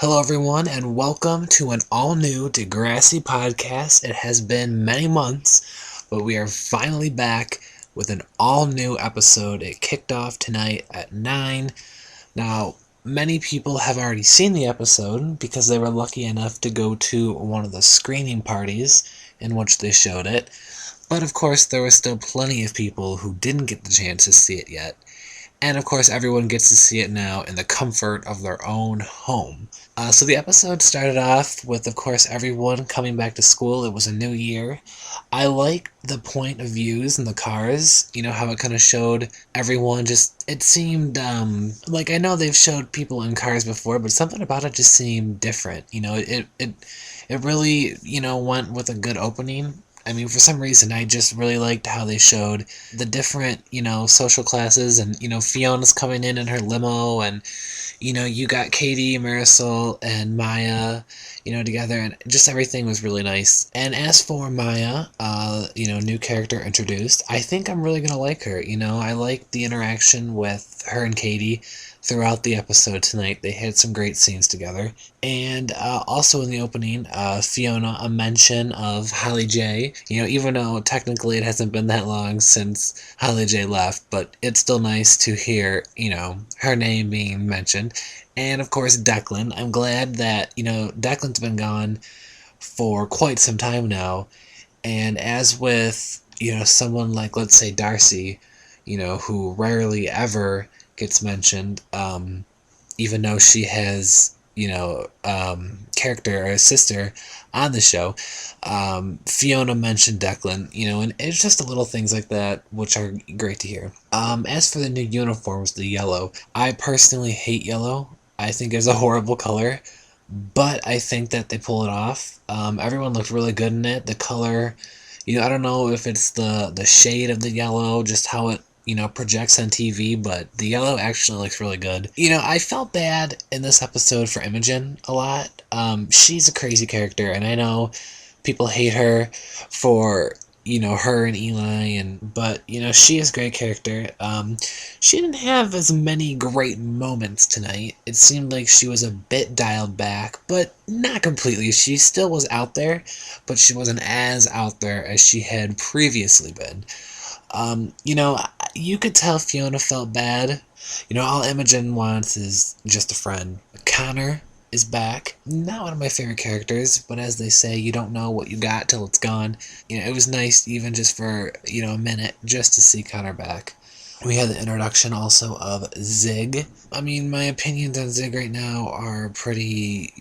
Hello, everyone, and welcome to an all-new Degrassi podcast. It has been many months, but we are finally back with an all-new episode. It kicked off tonight at 9. Now, many people have already seen the episode because they were lucky enough to go to one of the screening parties in which they showed it. But of course, there were still plenty of people who didn't get the chance to see it yet. And of course, everyone gets to see it now in the comfort of their own home. So the episode started off with, of course, everyone coming back to school. It was a new year. I like the point of views in the cars. You know, how it kind of showed everyone just, it seemed, like I know they've showed people in cars before, but something about it just seemed different. You know, it really, went with a good opening. I mean, for some reason, I just really liked how they showed the different, social classes, and, Fiona's coming in her limo, and, you got Katie, Marisol, and Maya, together, and just everything was really nice. And as for Maya, new character introduced, I think I'm really gonna like her. I like the interaction with her and Katie throughout the episode tonight. They had some great scenes together. And also in the opening, Fiona, a mention of Holly J. Even though technically it hasn't been that long since Holly J left, but it's still nice to hear, her name being mentioned. And of course, Declan. I'm glad that, Declan's been gone for quite some time now. And as with, someone like, let's say, Darcy, who rarely ever gets mentioned, even though she has, character or a sister on the show. Fiona mentioned Declan, and it's just the little things like that which are great to hear. As for the new uniforms, the yellow, I personally hate yellow. I think it's a horrible color, but I think that they pull it off. Everyone looked really good in it. The color, I don't know if it's the shade of the yellow, just how it projects on TV, but the yellow actually looks really good. I felt bad in this episode for Imogen a lot. She's a crazy character, and I know people hate her for, her and Eli, but, she is a great character. She didn't have as many great moments tonight. It seemed like she was a bit dialed back, but not completely. She still was out there, but she wasn't as out there as she had previously been. You could tell Fiona felt bad. All Imogen wants is just a friend. Connor is back. Not one of my favorite characters, but as they say, you don't know what you got till it's gone. It was nice even just for, a minute just to see Connor back. We had the introduction also of Zig. I mean, my opinions on Zig right now are pretty,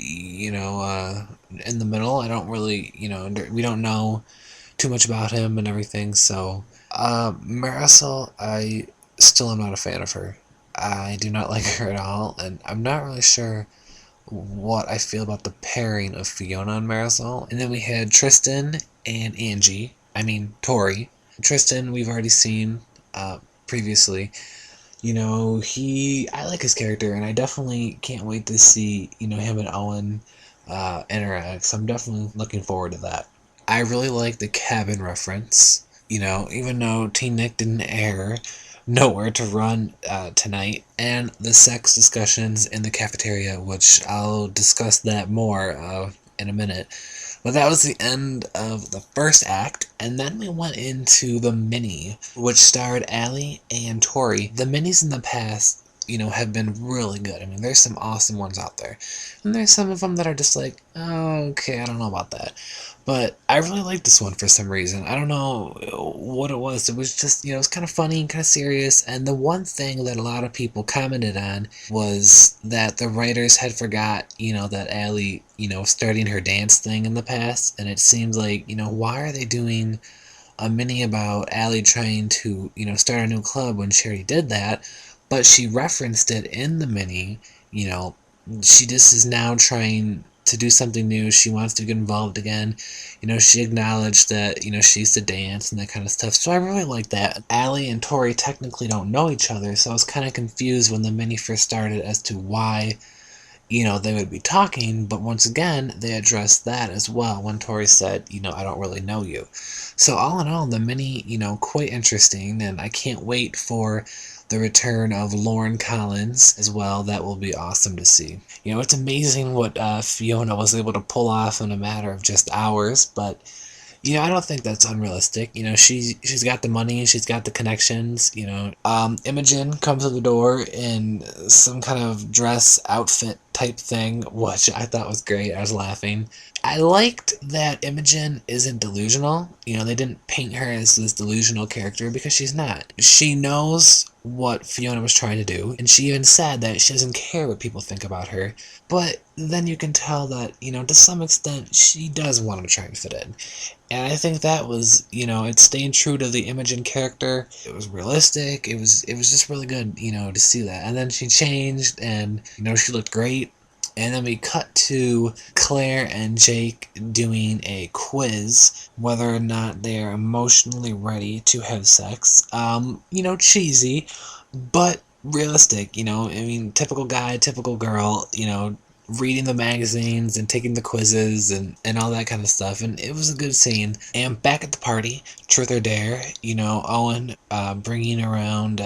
in the middle. I don't really, we don't know too much about him and everything, so... Marisol, I still am not a fan of her. I do not like her at all, and I'm not really sure what I feel about the pairing of Fiona and Marisol. And then we had Tristan and Angie. I mean, Tori. Tristan, we've already seen previously. I like his character, and I definitely can't wait to see, him and Owen interact, so I'm definitely looking forward to that. I really like the cabin reference. Even though Teen Nick didn't air Nowhere to Run tonight, and the sex discussions in the cafeteria, which I'll discuss that more in a minute. But that was the end of the first act, and then we went into the mini, which starred Allie and Tori. The minis in the past, have been really good. I mean, there's some awesome ones out there. And there's some of them that are just like, oh, okay, I don't know about that. But I really liked this one for some reason. I don't know what it was. It was just, it was kind of funny and kind of serious. And the one thing that a lot of people commented on was that the writers had forgot, that Allie, starting her dance thing in the past. And it seems like, why are they doing a mini about Allie trying to, start a new club when she already did that? But she referenced it in the mini, she just is now trying to do something new. She wants to get involved again. She acknowledged that, she used to dance and that kind of stuff. So I really like that. Allie and Tori technically don't know each other, so I was kind of confused when the mini first started as to why, they would be talking. But once again, they addressed that as well when Tori said, I don't really know you. So all in all, the mini, quite interesting, and I can't wait for the return of Lauren Collins as well. That will be awesome to see. It's amazing what Fiona was able to pull off in a matter of just hours, but I don't think that's unrealistic. She's got the money, she's got the connections. Imogen comes to the door in some kind of dress outfit type thing, which I thought was great. I was laughing. I liked that Imogen isn't delusional. They didn't paint her as this delusional character because she's not. She knows what Fiona was trying to do, and she even said that she doesn't care what people think about her. But then you can tell that, to some extent, she does want to try and fit in. And I think that was, it's staying true to the Imogen character. It was realistic. It was just really good, to see that. And then she changed, and, she looked great. And then we cut to Claire and Jake doing a quiz, whether or not they're emotionally ready to have sex. Cheesy, but realistic, typical guy, typical girl, reading the magazines and taking the quizzes and all that kind of stuff. And it was a good scene. And back at the party, Truth or Dare, Owen bringing around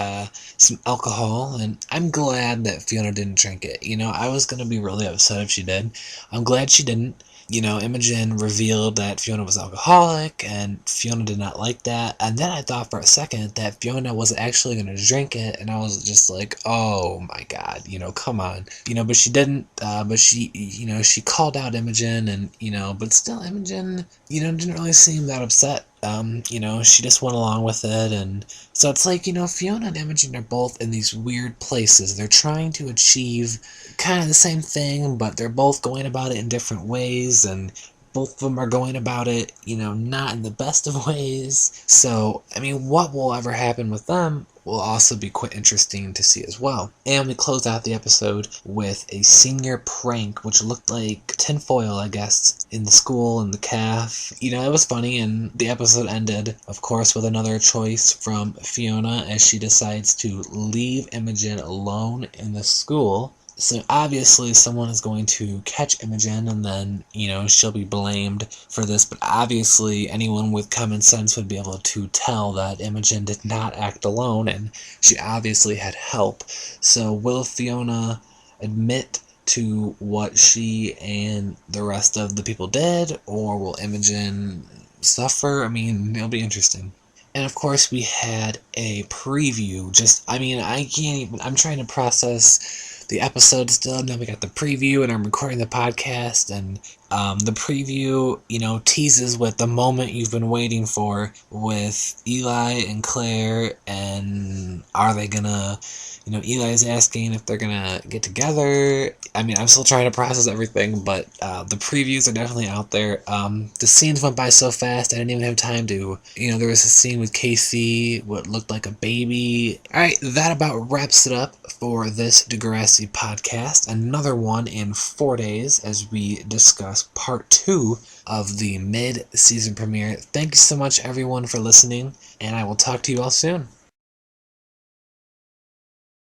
some alcohol. And I'm glad that Fiona didn't drink it. I was going to be really upset if she did. I'm glad she didn't. Imogen revealed that Fiona was alcoholic, and Fiona did not like that. And then I thought for a second that Fiona was actually going to drink it, and I was just like, oh my god, come on. But she didn't, but she called out Imogen, and, but still Imogen, didn't really seem that upset. She just went along with it, and so it's like, Fiona and Imogen are both in these weird places. They're trying to achieve kind of the same thing, but they're both going about it in different ways, and both of them are going about it, not in the best of ways. So, what will ever happen with them will also be quite interesting to see as well. And we close out the episode with a senior prank, which looked like tinfoil, I guess, in the school, in the caf. It was funny, and the episode ended, of course, with another choice from Fiona as she decides to leave Imogen alone in the school. So obviously someone is going to catch Imogen, and then, she'll be blamed for this, but obviously anyone with common sense would be able to tell that Imogen did not act alone, and she obviously had help. So will Fiona admit to what she and the rest of the people did, or will Imogen suffer? It'll be interesting. And of course we had a preview. I'm trying to process the episode still, and then we got the preview, and I'm recording the podcast, and the preview, teases with the moment you've been waiting for with Eli and Claire, and are they gonna, Eli's asking if they're gonna get together. I'm still trying to process everything, but the previews are definitely out there. The scenes went by so fast, I didn't even have time to, there was a scene with Casey, what looked like a baby. Alright, that about wraps it up for this Degrassi podcast. Another one in 4 days as we discuss part 2 of the mid-season premiere. Thank you so much, everyone, for listening, and I will talk to you all soon.